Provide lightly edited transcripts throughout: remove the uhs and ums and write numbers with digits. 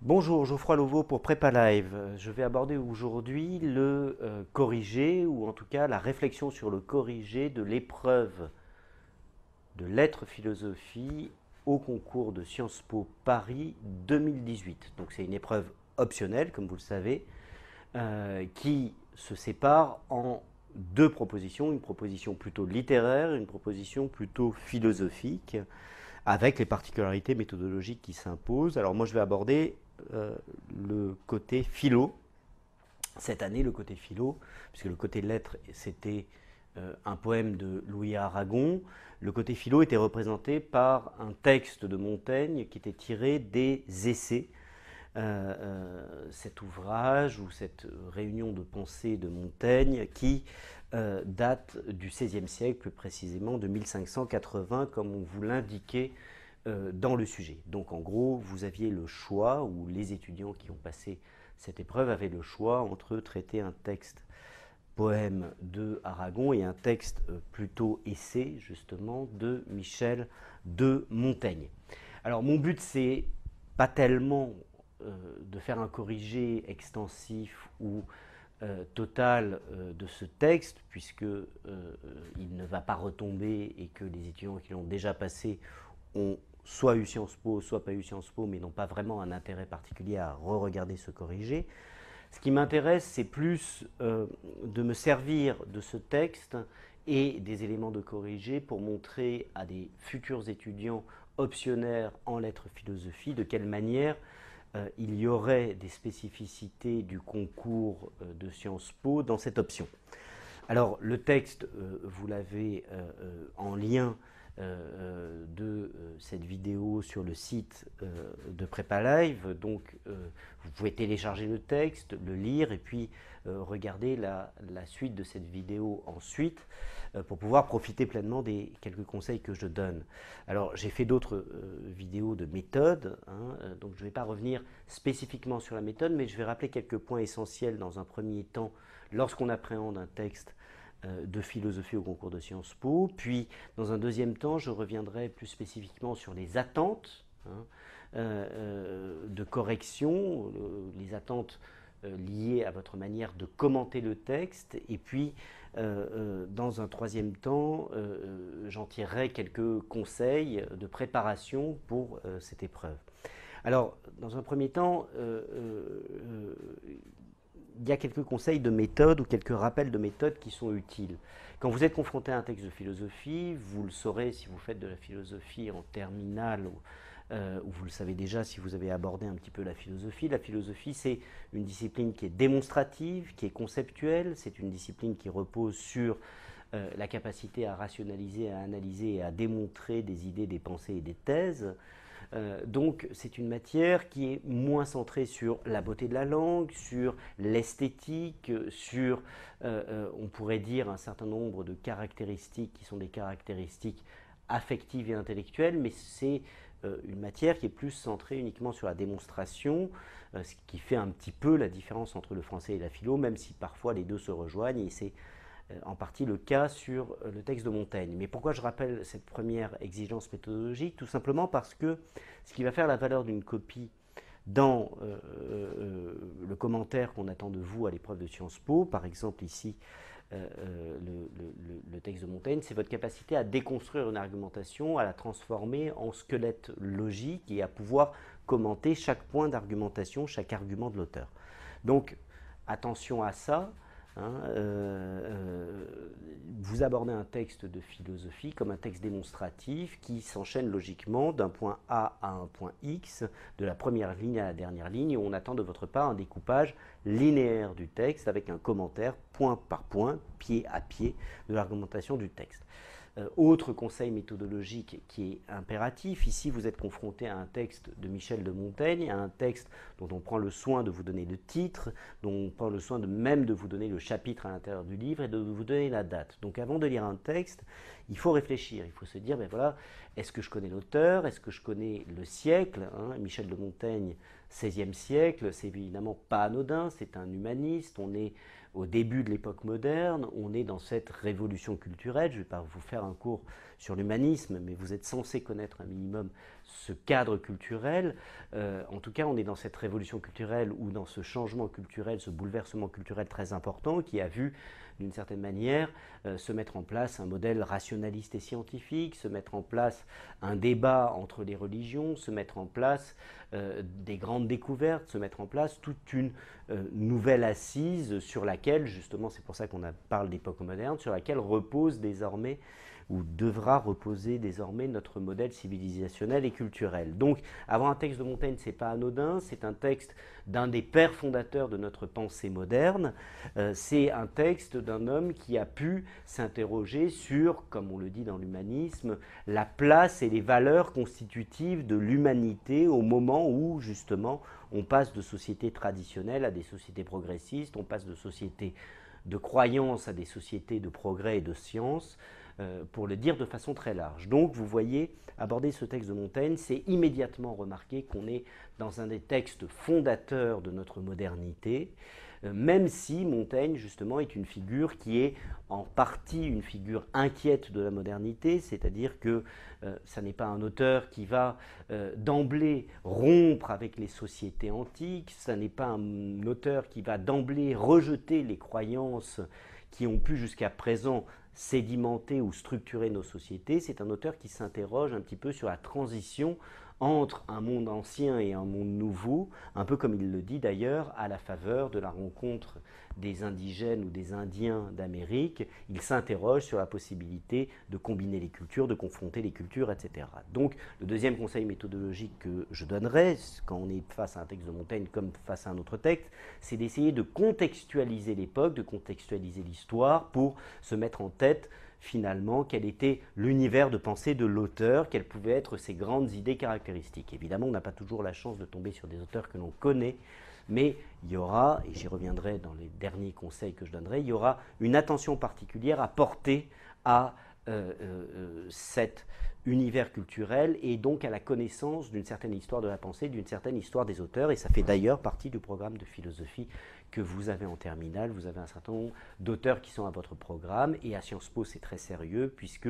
Bonjour, Geoffroy Lauveau pour Prépa Live. Je vais aborder aujourd'hui le corrigé, ou en tout cas la réflexion sur le corrigé de l'épreuve de lettres philosophie au concours de Sciences Po Paris 2018. Donc c'est une épreuve optionnelle, comme vous le savez, qui se sépare en deux propositions, une proposition plutôt littéraire et une proposition plutôt philosophique, avec les particularités méthodologiques qui s'imposent. Alors moi je vais aborder le côté philo. Cette année, le côté philo, puisque le côté lettres, c'était un poème de Louis Aragon. Le côté philo était représenté par un texte de Montaigne qui était tiré des essais. Cet ouvrage ou cette réunion de pensée de Montaigne qui date du XVIe siècle, plus précisément de 1580, comme on vous l'indiquait dans le sujet. Donc en gros, vous aviez le choix, ou les étudiants qui ont passé cette épreuve avaient le choix entre traiter un texte poème de Aragon et un texte plutôt essai, justement, de Michel de Montaigne. Alors mon but, c'est pas tellement de faire un corrigé extensif ou total de ce texte, puisque il ne va pas retomber et que les étudiants qui l'ont déjà passé ont soit eu Sciences Po, soit pas eu Sciences Po, mais n'ont pas vraiment un intérêt particulier à re-regarder ce corrigé. Ce qui m'intéresse, c'est plus de me servir de ce texte et des éléments de corrigé pour montrer à des futurs étudiants optionnaires en lettres philosophie de quelle manière il y aurait des spécificités du concours de Sciences Po dans cette option. Alors le texte, vous l'avez en lien de cette vidéo sur le site de Prépa Live. Donc vous pouvez télécharger le texte, le lire et puis regarder la suite de cette vidéo ensuite pour pouvoir profiter pleinement des quelques conseils que je donne. Alors j'ai fait d'autres vidéos de méthode, donc je ne vais pas revenir spécifiquement sur la méthode, mais je vais rappeler quelques points essentiels dans un premier temps lorsqu'on appréhende un texte de philosophie au concours de Sciences Po. Puis, dans un deuxième temps, je reviendrai plus spécifiquement sur les attentes de correction, les attentes liées à votre manière de commenter le texte. Et puis, dans un troisième temps, j'en tirerai quelques conseils de préparation pour cette épreuve. Alors, dans un premier temps, il y a quelques conseils de méthode ou quelques rappels de méthode qui sont utiles. Quand vous êtes confronté à un texte de philosophie, vous le saurez si vous faites de la philosophie en terminale ou vous le savez déjà si vous avez abordé un petit peu la philosophie. La philosophie, c'est une discipline qui est démonstrative, qui est conceptuelle, c'est une discipline qui repose sur la capacité à rationaliser, à analyser et à démontrer des idées, des pensées et des thèses. Donc c'est une matière qui est moins centrée sur la beauté de la langue, sur l'esthétique, sur, on pourrait dire, un certain nombre de caractéristiques qui sont des caractéristiques affectives et intellectuelles, mais c'est une matière qui est plus centrée uniquement sur la démonstration, ce qui fait un petit peu la différence entre le français et la philo, même si parfois les deux se rejoignent, et c'est en partie le cas sur le texte de Montaigne. Mais pourquoi je rappelle cette première exigence méthodologique? Tout simplement parce que ce qui va faire la valeur d'une copie dans le commentaire qu'on attend de vous à l'épreuve de Sciences Po, par exemple ici le texte de Montaigne, c'est votre capacité à déconstruire une argumentation, à la transformer en squelette logique et à pouvoir commenter chaque point d'argumentation, chaque argument de l'auteur. Donc attention à ça. Vous abordez un texte de philosophie comme un texte démonstratif qui s'enchaîne logiquement d'un point A à un point X, de la première ligne à la dernière ligne, et on attend de votre part un découpage linéaire du texte avec un commentaire point par point, pied à pied de l'argumentation du texte. Autre conseil méthodologique qui est impératif, ici vous êtes confronté à un texte de Michel de Montaigne, à un texte dont on prend le soin de vous donner le titre, dont on prend le soin même de vous donner le chapitre à l'intérieur du livre et de vous donner la date. Donc avant de lire un texte, il faut réfléchir, il faut se dire, ben voilà, est-ce que je connais l'auteur, est-ce que je connais le siècle, Michel de Montaigne, XVIe siècle, c'est évidemment pas anodin, c'est un humaniste, on est au début de l'époque moderne, on est dans cette révolution culturelle. Je ne vais pas vous faire un cours sur l'humanisme, mais vous êtes censé connaître un minimum ce cadre culturel. En tout cas, on est dans cette révolution culturelle ou dans ce changement culturel, ce bouleversement culturel très important qui a vu, d'une certaine manière, se mettre en place un modèle rationaliste et scientifique, se mettre en place un débat entre les religions, se mettre en place des grandes découvertes, se mettre en place toute une nouvelle assise sur laquelle, justement, c'est pour ça qu'on parle d'époque moderne, sur laquelle repose désormais ou devra reposer désormais notre modèle civilisationnel et culturel. Donc, avoir un texte de Montaigne, ce n'est pas anodin, c'est un texte d'un des pères fondateurs de notre pensée moderne, c'est un texte d'un homme qui a pu s'interroger sur, comme on le dit dans l'humanisme, la place et les valeurs constitutives de l'humanité au moment où, justement, on passe de sociétés traditionnelles à des sociétés progressistes, on passe de sociétés de croyances à des sociétés de progrès et de science, pour le dire de façon très large. Donc, vous voyez, aborder ce texte de Montaigne, c'est immédiatement remarquer qu'on est dans un des textes fondateurs de notre modernité, même si Montaigne, justement, est une figure qui est en partie une figure inquiète de la modernité, c'est-à-dire que ça n'est pas un auteur qui va d'emblée rompre avec les sociétés antiques, ça n'est pas un auteur qui va d'emblée rejeter les croyances qui ont pu jusqu'à présent sédimenter ou structurer nos sociétés. C'est un auteur qui s'interroge un petit peu sur la transition entre un monde ancien et un monde nouveau, un peu comme il le dit d'ailleurs à la faveur de la rencontre des indigènes ou des Indiens d'Amérique. Il s'interroge sur la possibilité de combiner les cultures, de confronter les cultures, etc. Donc le deuxième conseil méthodologique que je donnerais, quand on est face à un texte de Montaigne comme face à un autre texte, c'est d'essayer de contextualiser l'époque, de contextualiser l'histoire pour se mettre en tête finalement quel était l'univers de pensée de l'auteur, quelles pouvaient être ses grandes idées caractéristiques. Évidemment, on n'a pas toujours la chance de tomber sur des auteurs que l'on connaît, mais il y aura, et j'y reviendrai dans les derniers conseils que je donnerai, il y aura une attention particulière à porter à cet univers culturel et donc à la connaissance d'une certaine histoire de la pensée, d'une certaine histoire des auteurs, et ça fait d'ailleurs partie du programme de philosophie que vous avez en terminale. Vous avez un certain nombre d'auteurs qui sont à votre programme, et à Sciences Po c'est très sérieux puisque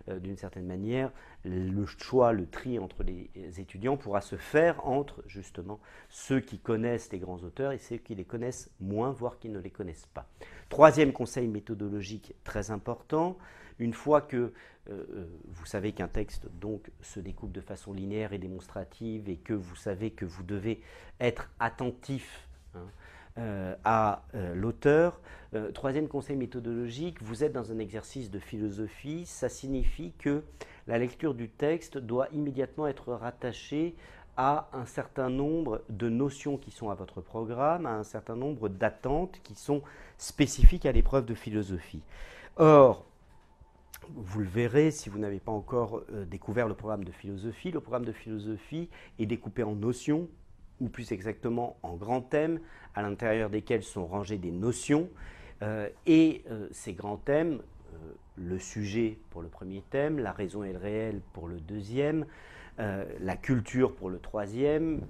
d'une certaine manière le choix, le tri entre les étudiants pourra se faire entre justement ceux qui connaissent les grands auteurs et ceux qui les connaissent moins, voire qui ne les connaissent pas. Troisième conseil méthodologique très important, une fois que vous savez qu'un texte donc se découpe de façon linéaire et démonstrative et que vous savez que vous devez être attentif à l'auteur. Troisième conseil méthodologique, vous êtes dans un exercice de philosophie, ça signifie que la lecture du texte doit immédiatement être rattachée à un certain nombre de notions qui sont à votre programme, à un certain nombre d'attentes qui sont spécifiques à l'épreuve de philosophie. Or, vous le verrez si vous n'avez pas encore découvert le programme de philosophie. Le programme de philosophie est découpé en notions, ou plus exactement en grands thèmes, à l'intérieur desquels sont rangées des notions. Ces grands thèmes, le sujet pour le premier thème, la raison et le réel pour le deuxième, la culture pour le troisième,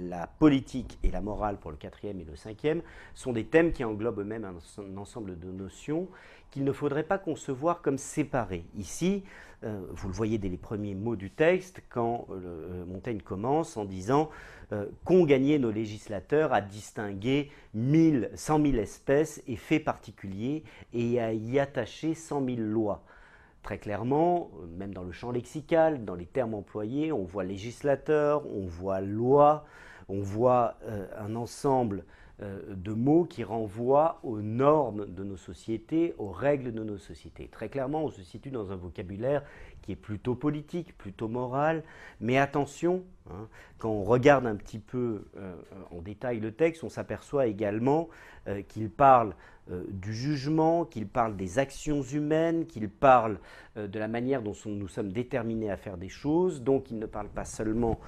la politique et la morale pour le quatrième et le cinquième, sont des thèmes qui englobent eux-mêmes un ensemble de notions qu'il ne faudrait pas concevoir comme séparées. Ici, vous le voyez dès les premiers mots du texte, quand Montaigne commence en disant qu'ont gagné nos législateurs à distinguer 100 000 espèces et faits particuliers et à y attacher 100 000 lois. Très clairement, même dans le champ lexical, dans les termes employés, on voit législateur, on voit loi, on voit un ensemble de mots qui renvoient aux normes de nos sociétés, aux règles de nos sociétés. Très clairement, on se situe dans un vocabulaire qui est plutôt politique, plutôt moral, mais attention, quand on regarde un petit peu en détail le texte, on s'aperçoit également qu'il parle du jugement, qu'il parle des actions humaines, qu'il parle de la manière dont nous sommes déterminés à faire des choses. Donc il ne parle pas seulement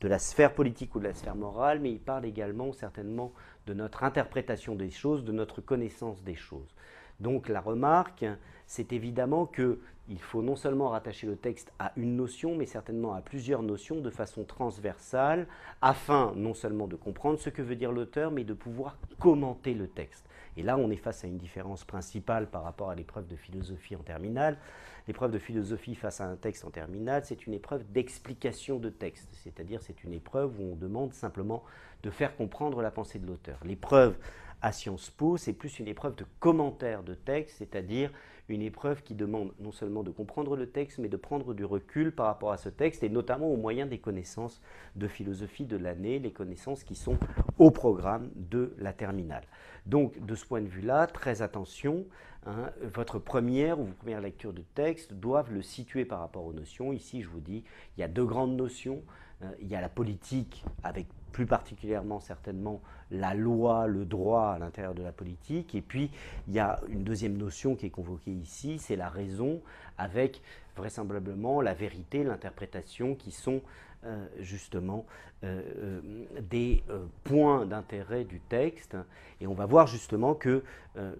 de la sphère politique ou de la sphère morale, mais il parle également certainement de notre interprétation des choses, de notre connaissance des choses. Donc la remarque, c'est évidemment qu'il faut non seulement rattacher le texte à une notion, mais certainement à plusieurs notions de façon transversale, afin non seulement de comprendre ce que veut dire l'auteur, mais de pouvoir commenter le texte. Et là, on est face à une différence principale par rapport à l'épreuve de philosophie en terminale. L'épreuve de philosophie face à un texte en terminale, c'est une épreuve d'explication de texte, c'est-à-dire c'est une épreuve où on demande simplement de faire comprendre la pensée de l'auteur. L'épreuve à Sciences Po, c'est plus une épreuve de commentaire de texte, c'est-à-dire une épreuve qui demande non seulement de comprendre le texte, mais de prendre du recul par rapport à ce texte, et notamment au moyen des connaissances de philosophie de l'année, les connaissances qui sont au programme de la terminale. Donc, de ce point de vue-là, très attention, hein, votre première ou vos premières lectures de texte doivent le situer par rapport aux notions. Ici, je vous dis, il y a deux grandes notions. Il y a la politique, avec plus particulièrement certainement la loi, le droit à l'intérieur de la politique. Et puis, il y a une deuxième notion qui est convoquée ici, c'est la raison, avec vraisemblablement la vérité, l'interprétation, qui sont justement des points d'intérêt du texte. Et on va voir justement que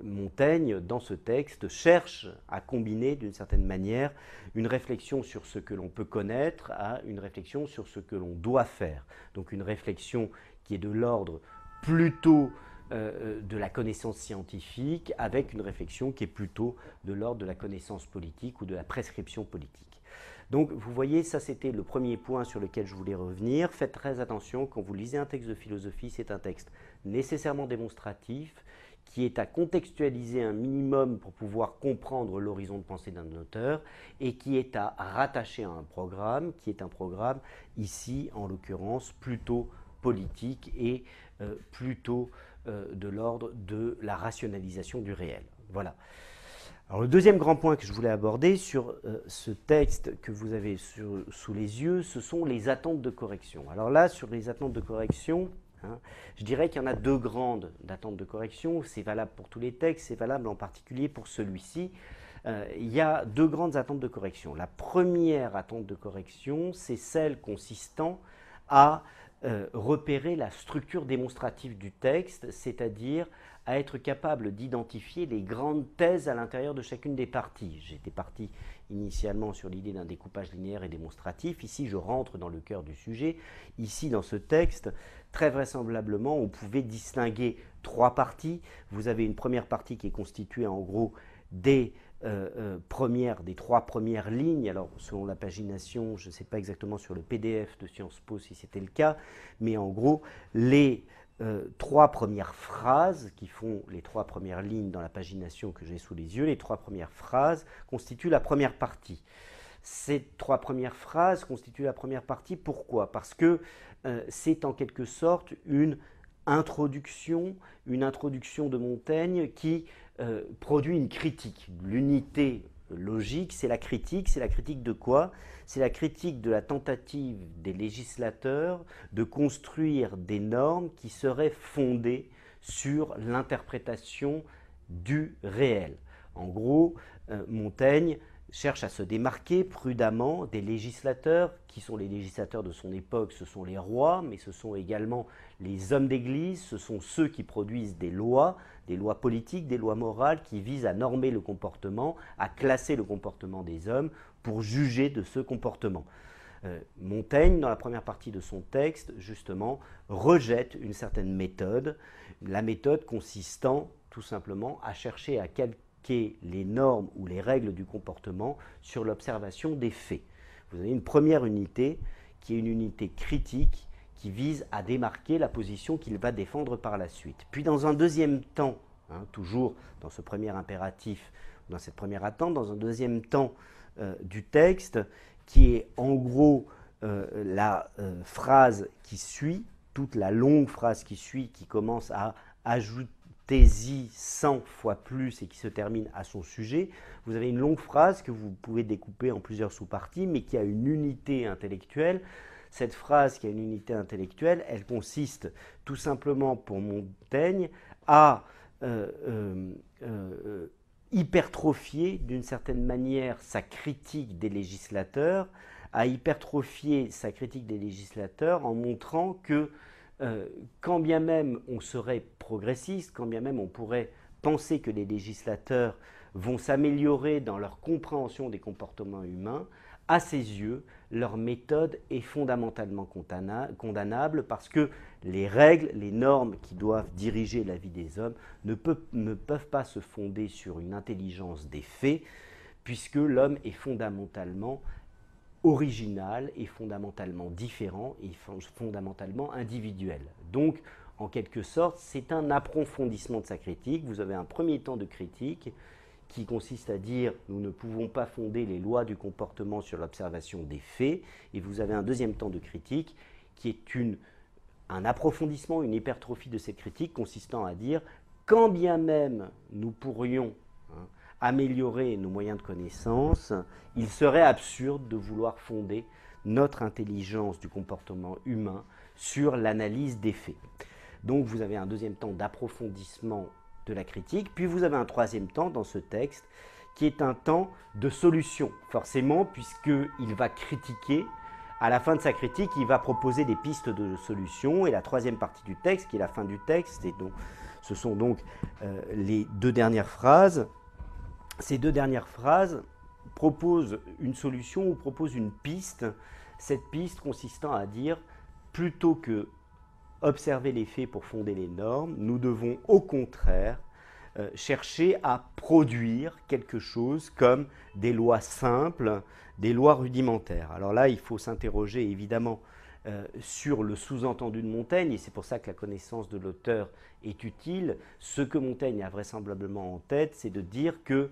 Montaigne, dans ce texte, cherche à combiner d'une certaine manière une réflexion sur ce que l'on peut connaître à une réflexion sur ce que l'on doit faire. Donc une réflexion qui est de l'ordre plutôt de la connaissance scientifique avec une réflexion qui est plutôt de l'ordre de la connaissance politique ou de la prescription politique. Donc vous voyez, ça c'était le premier point sur lequel je voulais revenir. Faites très attention, quand vous lisez un texte de philosophie, c'est un texte nécessairement démonstratif, qui est à contextualiser un minimum pour pouvoir comprendre l'horizon de pensée d'un auteur et qui est à rattacher à un programme, qui est un programme ici, en l'occurrence, plutôt politique et plutôt de l'ordre de la rationalisation du réel. Voilà. Alors, le deuxième grand point que je voulais aborder sur ce texte que vous avez sous les yeux, ce sont les attentes de correction. Alors là, sur les attentes de correction, je dirais qu'il y en a deux grandes attentes de correction. C'est valable pour tous les textes, c'est valable en particulier pour celui-ci. Il y a deux grandes attentes de correction. La première attente de correction, c'est celle consistant à repérer la structure démonstrative du texte, c'est-à-dire à être capable d'identifier les grandes thèses à l'intérieur de chacune des parties. J'étais parti initialement sur l'idée d'un découpage linéaire et démonstratif. Ici, je rentre dans le cœur du sujet. Ici, dans ce texte, très vraisemblablement, on pouvait distinguer trois parties. Vous avez une première partie qui est constituée en gros des trois premières lignes. Alors, selon la pagination, je ne sais pas exactement sur le PDF de Sciences Po si c'était le cas, mais en gros, les trois premières phrases qui font les trois premières lignes dans la pagination que j'ai sous les yeux, les trois premières phrases constituent la première partie. Ces trois premières phrases constituent la première partie. Pourquoi? Parce que c'est en quelque sorte une introduction de Montaigne qui produit une critique. L'unité logique, c'est la critique. C'est la critique de quoi? C'est la critique de la tentative des législateurs de construire des normes qui seraient fondées sur l'interprétation du réel. En gros, Montaigne cherche à se démarquer prudemment des législateurs, qui sont les législateurs de son époque, ce sont les rois, mais ce sont également les hommes d'église, ce sont ceux qui produisent des lois politiques, des lois morales qui visent à normer le comportement, à classer le comportement des hommes pour juger de ce comportement. Montaigne, dans la première partie de son texte, justement, rejette une certaine méthode, la méthode consistant tout simplement à chercher à calquer les normes ou les règles du comportement sur l'observation des faits. Vous avez une première unité qui est une unité critique qui vise à démarquer la position qu'il va défendre par la suite. Puis dans un deuxième temps, toujours dans ce premier impératif, dans cette première attente, dans un deuxième temps du texte, qui est en gros la phrase qui suit, toute la longue phrase qui suit, qui commence à ajoutez-y 100 fois plus et qui se termine à son sujet. Vous avez une longue phrase que vous pouvez découper en plusieurs sous-parties, mais qui a une unité intellectuelle. Cette phrase qui a une unité intellectuelle, elle consiste tout simplement pour Montaigne à hypertrophier d'une certaine manière sa critique des législateurs, à hypertrophier sa critique des législateurs en montrant que quand bien même on serait progressiste, quand bien même on pourrait penser que les législateurs vont s'améliorer dans leur compréhension des comportements humains, à ses yeux, leur méthode est fondamentalement condamnable parce que les règles, les normes qui doivent diriger la vie des hommes ne peuvent pas se fonder sur une intelligence des faits, puisque l'homme est fondamentalement original et fondamentalement différent et fondamentalement individuel. Donc, en quelque sorte, c'est un approfondissement de sa critique. Vous avez un premier temps de critique qui consiste à dire nous ne pouvons pas fonder les lois du comportement sur l'observation des faits, et vous avez un deuxième temps de critique qui est un approfondissement, une hypertrophie de cette critique consistant à dire quand bien même nous pourrions améliorer nos moyens de connaissance, il serait absurde de vouloir fonder notre intelligence du comportement humain sur l'analyse des faits. Donc vous avez un deuxième temps d'approfondissement de la critique, puis vous avez un troisième temps dans ce texte qui est un temps de solution, forcément, puisqu'il va critiquer. À la fin de sa critique, il va proposer des pistes de solution, et la troisième partie du texte, qui est la fin du texte, et donc, ce sont donc les deux dernières phrases. Ces deux dernières phrases proposent une solution ou proposent une piste, cette piste consistant à dire plutôt que observer les faits pour fonder les normes, nous devons au contraire chercher à produire quelque chose comme des lois simples, des lois rudimentaires. Alors là, il faut s'interroger évidemment sur le sous-entendu de Montaigne, et c'est pour ça que la connaissance de l'auteur est utile. Ce que Montaigne a vraisemblablement en tête, c'est de dire que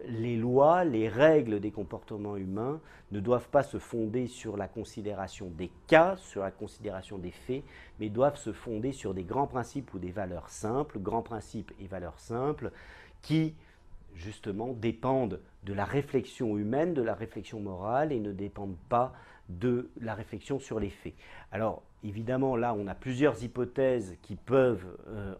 les lois, les règles des comportements humains ne doivent pas se fonder sur la considération des cas, sur la considération des faits, mais doivent se fonder sur des grands principes ou des valeurs simples, grands principes et valeurs simples, qui justement dépendent de la réflexion humaine, de la réflexion morale, et ne dépendent pas de la réflexion sur les faits. Alors évidemment, là on a plusieurs hypothèses qui peuvent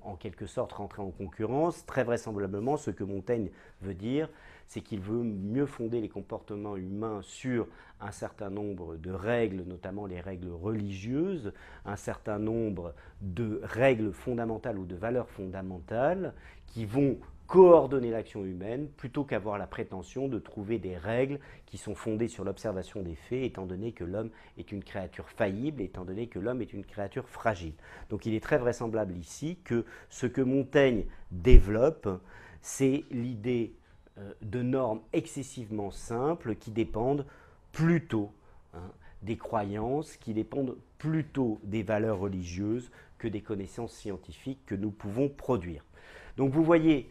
en quelque sorte rentrer en concurrence. Très vraisemblablement, ce que Montaigne veut dire, c'est qu'il veut mieux fonder les comportements humains sur un certain nombre de règles, notamment les règles religieuses, un certain nombre de règles fondamentales ou de valeurs fondamentales qui vont coordonner l'action humaine plutôt qu'avoir la prétention de trouver des règles qui sont fondées sur l'observation des faits, étant donné que l'homme est une créature faillible, étant donné que l'homme est une créature fragile. Donc il est très vraisemblable ici que ce que Montaigne développe, c'est l'idée de normes excessivement simples qui dépendent plutôt des croyances, qui dépendent plutôt des valeurs religieuses que des connaissances scientifiques que nous pouvons produire. Donc vous voyez,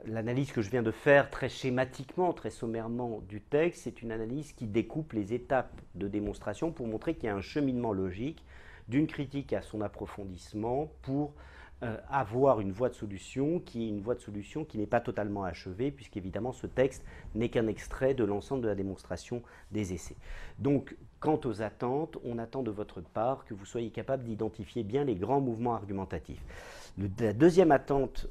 l'analyse que je viens de faire très schématiquement, très sommairement du texte, c'est une analyse qui découpe les étapes de démonstration pour montrer qu'il y a un cheminement logique d'une critique à son approfondissement pour avoir une voie de solution qui est une voie de solution qui n'est pas totalement achevée, puisqu'évidemment ce texte n'est qu'un extrait de l'ensemble de la démonstration des essais. Donc, quant aux attentes, on attend de votre part que vous soyez capable d'identifier bien les grands mouvements argumentatifs. La deuxième attente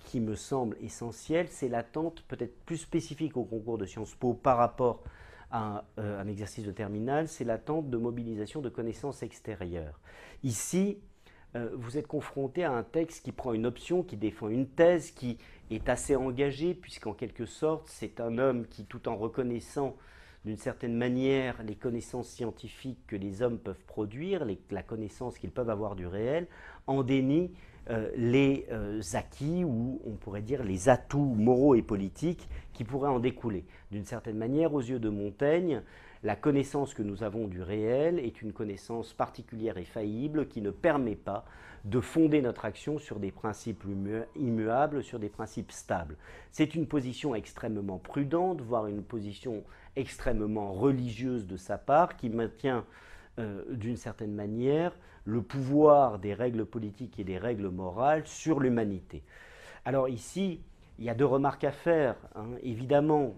qui me semble essentielle, c'est l'attente peut-être plus spécifique au concours de Sciences Po par rapport à un exercice de terminale, c'est l'attente de mobilisation de connaissances extérieures. Ici, vous êtes confronté à un texte qui prend une option, qui défend une thèse, qui est assez engagé, puisqu'en quelque sorte, c'est un homme qui, tout en reconnaissant d'une certaine manière les connaissances scientifiques que les hommes peuvent produire, la connaissance qu'ils peuvent avoir du réel, en dénie les acquis, ou on pourrait dire les atouts moraux et politiques qui pourraient en découler. D'une certaine manière, aux yeux de Montaigne, la connaissance que nous avons du réel est une connaissance particulière et faillible qui ne permet pas de fonder notre action sur des principes immuables, sur des principes stables. C'est une position extrêmement prudente, voire une position extrêmement religieuse de sa part, qui maintient d'une certaine manière le pouvoir des règles politiques et des règles morales sur l'humanité. Alors ici, il y a deux remarques à faire. Évidemment,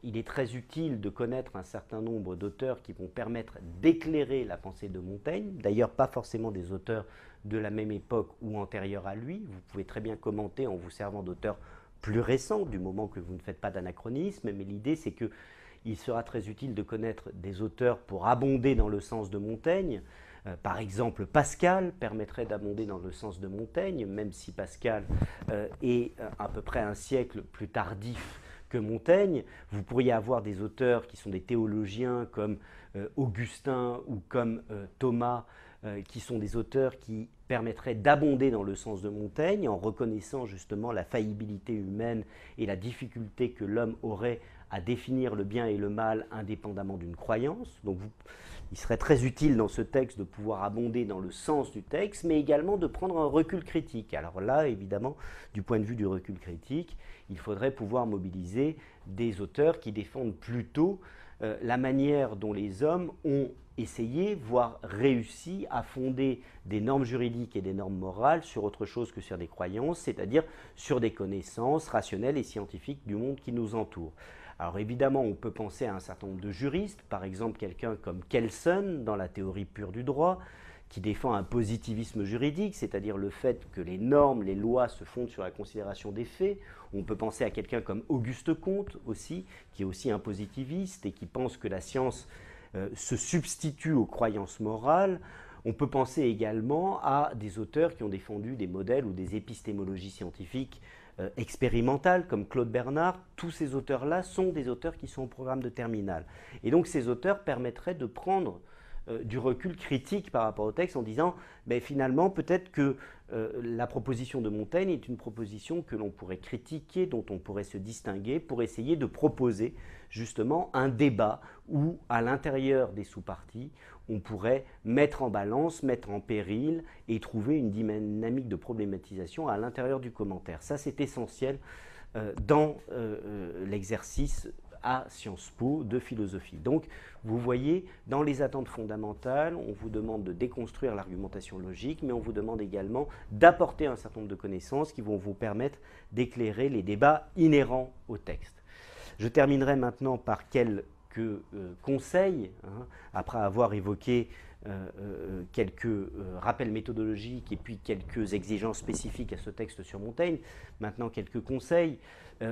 il est très utile de connaître un certain nombre d'auteurs qui vont permettre d'éclairer la pensée de Montaigne. D'ailleurs, pas forcément des auteurs de la même époque ou antérieurs à lui. Vous pouvez très bien commenter en vous servant d'auteurs plus récents, du moment que vous ne faites pas d'anachronisme. Mais l'idée, c'est qu'il sera très utile de connaître des auteurs pour abonder dans le sens de Montaigne, Par exemple, Pascal permettrait d'abonder dans le sens de Montaigne, même si Pascal est à peu près un siècle plus tardif que Montaigne. Vous pourriez avoir des auteurs qui sont des théologiens comme Augustin ou comme Thomas, qui sont des auteurs qui permettraient d'abonder dans le sens de Montaigne en reconnaissant justement la faillibilité humaine et la difficulté que l'homme aurait à définir le bien et le mal indépendamment d'une croyance. Donc il serait très utile dans ce texte de pouvoir abonder dans le sens du texte, mais également de prendre un recul critique. Alors là, évidemment, du point de vue du recul critique, il faudrait pouvoir mobiliser des auteurs qui défendent plutôt la manière dont les hommes ont essayé, voire réussi à fonder des normes juridiques et des normes morales sur autre chose que sur des croyances, c'est-à-dire sur des connaissances rationnelles et scientifiques du monde qui nous entoure. Alors évidemment, on peut penser à un certain nombre de juristes, par exemple quelqu'un comme Kelsen dans la théorie pure du droit, qui défend un positivisme juridique, c'est-à-dire le fait que les normes, les lois se fondent sur la considération des faits. On peut penser à quelqu'un comme Auguste Comte aussi, qui est aussi un positiviste et qui pense que la science se substitue aux croyances morales. On peut penser également à des auteurs qui ont défendu des modèles ou des épistémologies scientifiques expérimentales comme Claude Bernard. Tous ces auteurs-là sont des auteurs qui sont au programme de terminale. Et donc ces auteurs permettraient de prendre du recul critique par rapport au texte en disant finalement peut-être que la proposition de Montaigne est une proposition que l'on pourrait critiquer, dont on pourrait se distinguer pour essayer de proposer justement un débat où à l'intérieur des sous-parties on pourrait mettre en balance, mettre en péril et trouver une dynamique de problématisation à l'intérieur du commentaire. Ça c'est essentiel dans l'exercice à Sciences Po de philosophie. Donc, vous voyez, dans les attentes fondamentales, on vous demande de déconstruire l'argumentation logique, mais on vous demande également d'apporter un certain nombre de connaissances qui vont vous permettre d'éclairer les débats inhérents au texte. Je terminerai maintenant par quelques conseils, après avoir évoqué quelques rappels méthodologiques et puis quelques exigences spécifiques à ce texte sur Montaigne. Maintenant, quelques conseils.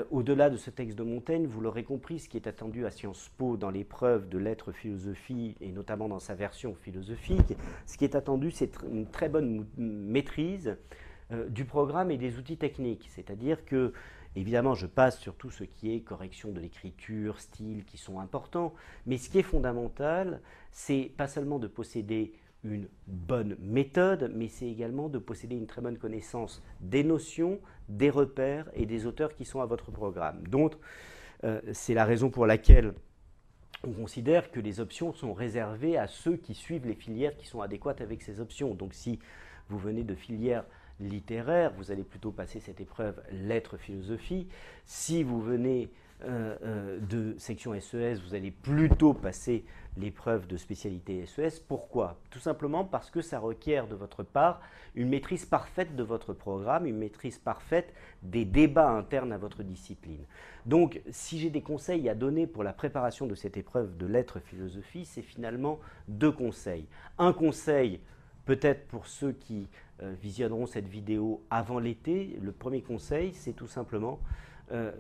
Au-delà de ce texte de Montaigne, vous l'aurez compris, ce qui est attendu à Sciences Po dans l'épreuve de lettres-philosophie et notamment dans sa version philosophique, ce qui est attendu, c'est une très bonne maîtrise du programme et des outils techniques. C'est-à-dire que, évidemment, je passe sur tout ce qui est correction de l'écriture, style, qui sont importants, mais ce qui est fondamental, c'est pas seulement de posséder une bonne méthode, mais c'est également de posséder une très bonne connaissance des notions, des repères et des auteurs qui sont à votre programme. Donc, c'est la raison pour laquelle on considère que les options sont réservées à ceux qui suivent les filières qui sont adéquates avec ces options. Donc, si vous venez de filières littéraires, vous allez plutôt passer cette épreuve lettres-philosophie. Si vous venez de section SES, vous allez plutôt passer l'épreuve de spécialité SES. Pourquoi? Tout simplement parce que ça requiert de votre part une maîtrise parfaite de votre programme, une maîtrise parfaite des débats internes à votre discipline. Donc, si j'ai des conseils à donner pour la préparation de cette épreuve de lettres-philosophie, c'est finalement deux conseils. Un conseil, peut-être pour ceux qui visionneront cette vidéo avant l'été, le premier conseil, c'est tout simplement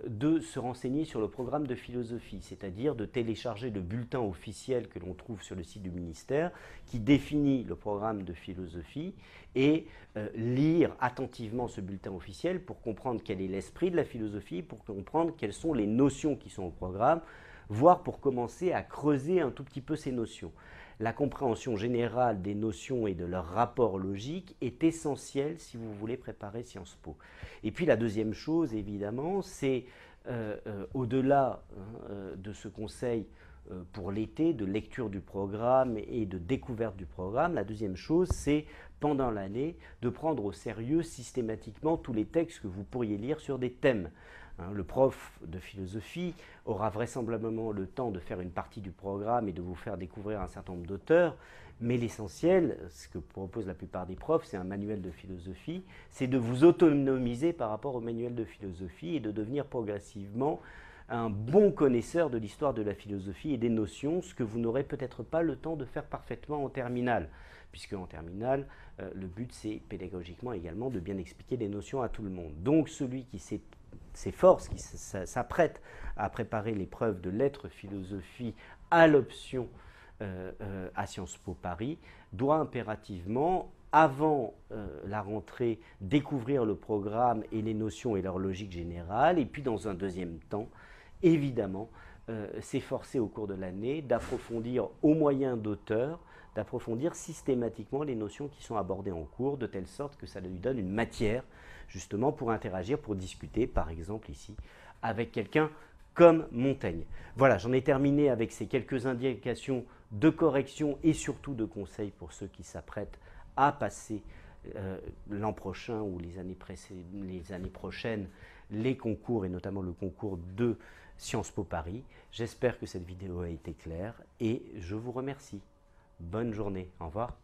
de se renseigner sur le programme de philosophie, c'est-à-dire de télécharger le bulletin officiel que l'on trouve sur le site du ministère qui définit le programme de philosophie et lire attentivement ce bulletin officiel pour comprendre quel est l'esprit de la philosophie, pour comprendre quelles sont les notions qui sont au programme, voire pour commencer à creuser un tout petit peu ces notions. La compréhension générale des notions et de leur rapport logique est essentielle si vous voulez préparer Sciences Po. Et puis la deuxième chose, évidemment, c'est au-delà de ce conseil pour l'été, de lecture du programme et de découverte du programme, la deuxième chose, c'est pendant l'année de prendre au sérieux systématiquement tous les textes que vous pourriez lire sur des thèmes. Le prof de philosophie aura vraisemblablement le temps de faire une partie du programme et de vous faire découvrir un certain nombre d'auteurs, mais l'essentiel, ce que proposent la plupart des profs, c'est un manuel de philosophie, c'est de vous autonomiser par rapport au manuel de philosophie et de devenir progressivement un bon connaisseur de l'histoire de la philosophie et des notions, ce que vous n'aurez peut-être pas le temps de faire parfaitement en terminale, puisque en terminale, le but c'est pédagogiquement également de bien expliquer les notions à tout le monde. Donc celui qui s'efforce, qui s'apprête à préparer l'épreuve de lettres philosophie à l'option à Sciences Po Paris doit impérativement, avant la rentrée, découvrir le programme et les notions et leur logique générale, et puis dans un deuxième temps, évidemment, s'efforcer au cours de l'année d'approfondir au moyen d'auteurs, d'approfondir systématiquement les notions qui sont abordées en cours, de telle sorte que ça lui donne une matière justement pour interagir, pour discuter, par exemple ici, avec quelqu'un comme Montaigne. Voilà, j'en ai terminé avec ces quelques indications de correction et surtout de conseils pour ceux qui s'apprêtent à passer l'an prochain ou les années prochaines les concours et notamment le concours de Sciences Po Paris. J'espère que cette vidéo a été claire et je vous remercie. Bonne journée, au revoir.